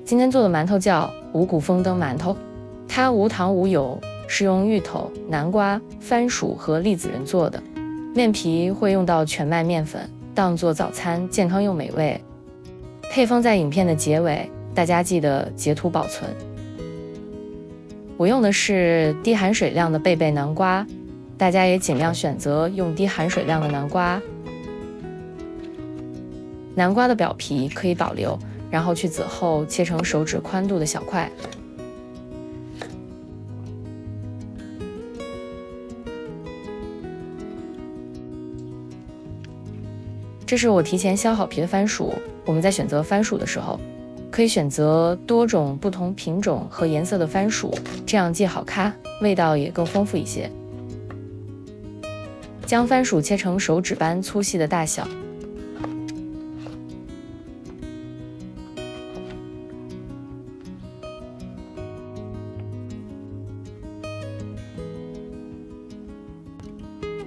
今天做的馒头叫五谷丰登馒头，它无糖无油，是用芋头、南瓜、番薯和栗子仁做的，面皮会用到全麦面粉，当做早餐，健康又美味。配方在影片的结尾，大家记得截图保存。我用的是低含水量的贝贝南瓜，大家也尽量选择用低含水量的南瓜。南瓜的表皮可以保留，然后去籽后切成手指宽度的小块。这是我提前削好皮的番薯，我们在选择番薯的时候，可以选择多种不同品种和颜色的番薯，这样既好看，味道也更丰富一些。将番薯切成手指般粗细的大小。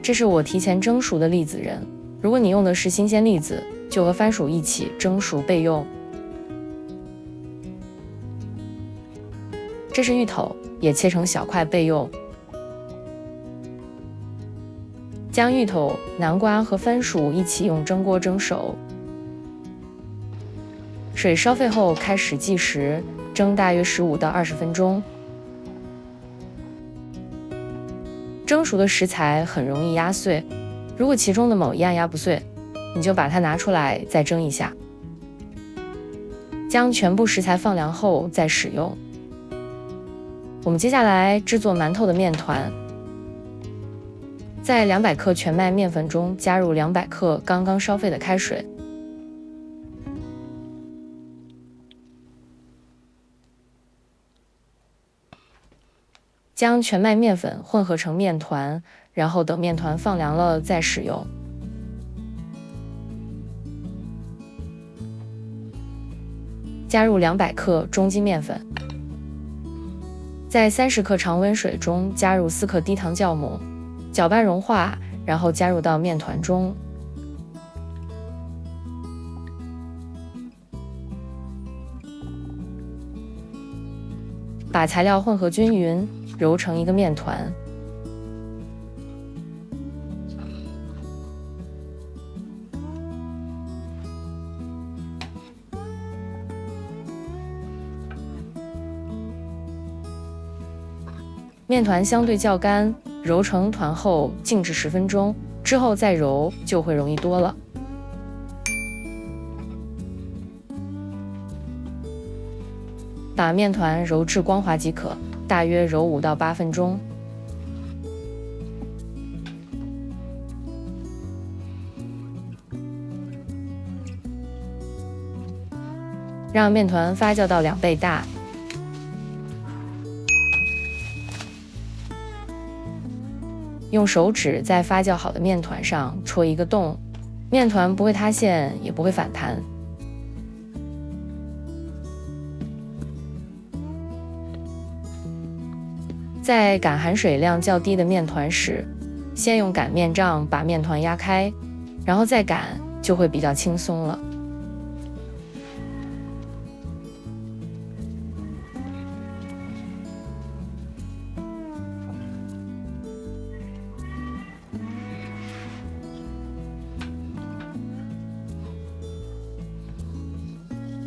这是我提前蒸熟的栗子仁，如果你用的是新鲜栗子，就和番薯一起蒸熟备用。这是芋头，也切成小块备用。将芋头、南瓜和番薯一起用蒸锅蒸熟。水烧沸后开始计时，蒸大约15到20分钟。蒸熟的食材很容易压碎，如果其中的某一样压不碎，你就把它拿出来再蒸一下。将全部食材放凉后再使用。我们接下来制作馒头的面团，在200克全麦面粉中加入200克刚刚烧沸的开水。将全麦面粉混合成面团，然后等面团放凉了再使用。加入200克中筋面粉，在30克常温水中加入4克低糖酵母，搅拌融化，然后加入到面团中。把材料混合均匀，揉成一个面团。面团相对较干，揉成团后静置10分钟，之后再揉就会容易多了。把面团揉至光滑即可，大约揉5到8分钟。让面团发酵到2倍大。用手指在发酵好的面团上戳一个洞，面团不会塌陷，也不会反弹。在擀含水量较低的面团时，先用擀面杖把面团压开，然后再擀，就会比较轻松了。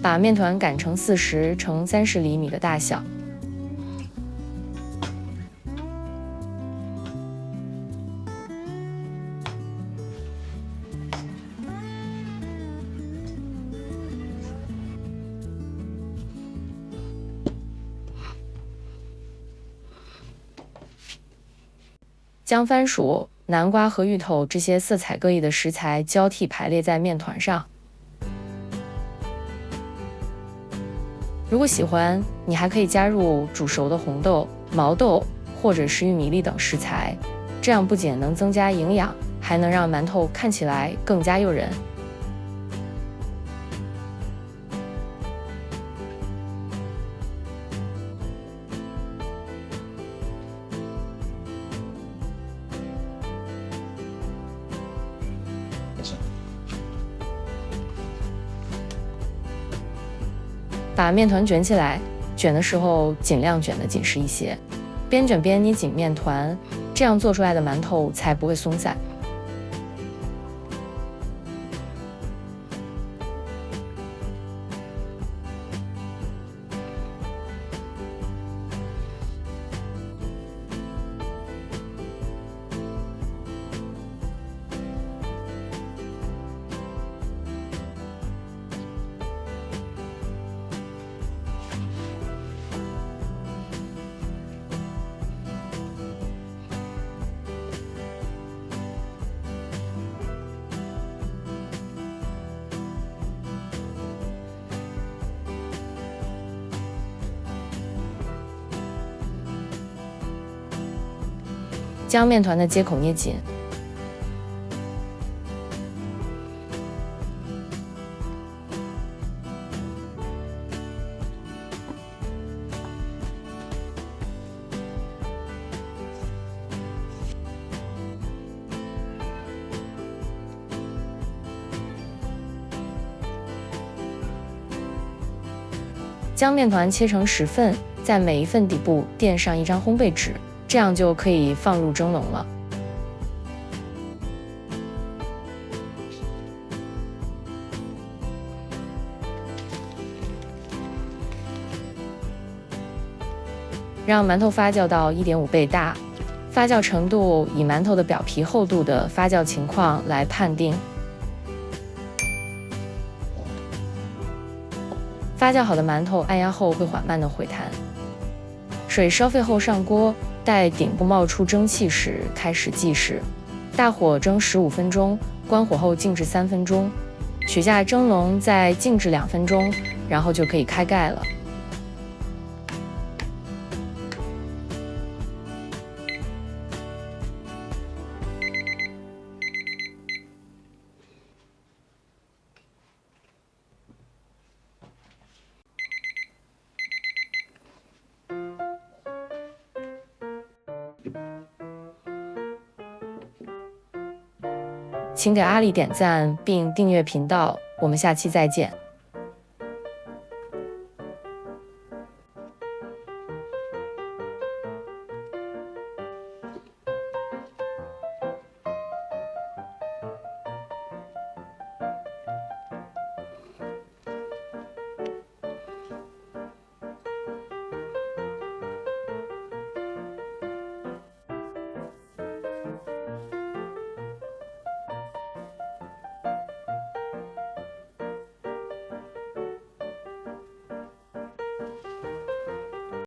把面团擀成40乘30厘米的大小。将番薯、南瓜和芋头这些色彩各异的食材交替排列在面团上。如果喜欢，你还可以加入煮熟的红豆、毛豆或者是玉米粒等食材，这样不仅能增加营养，还能让馒头看起来更加诱人。把面团卷起来，卷的时候尽量卷得紧实一些，边卷边捏紧面团，这样做出来的馒头才不会松散。将面团的接口捏紧，将面团切成10份，在每一份底部垫上一张烘焙纸，这样就可以放入蒸笼了。让馒头发酵到1.5倍大，发酵程度以馒头的表皮厚度的发酵情况来判定。发酵好的馒头按压后会缓慢的回弹。水烧沸后上锅，待顶部冒出蒸汽时开始计时，大火蒸15分钟，关火后静置3分钟，取下蒸笼再静置2分钟，然后就可以开盖了。请给阿里点赞并订阅频道，我们下期再见。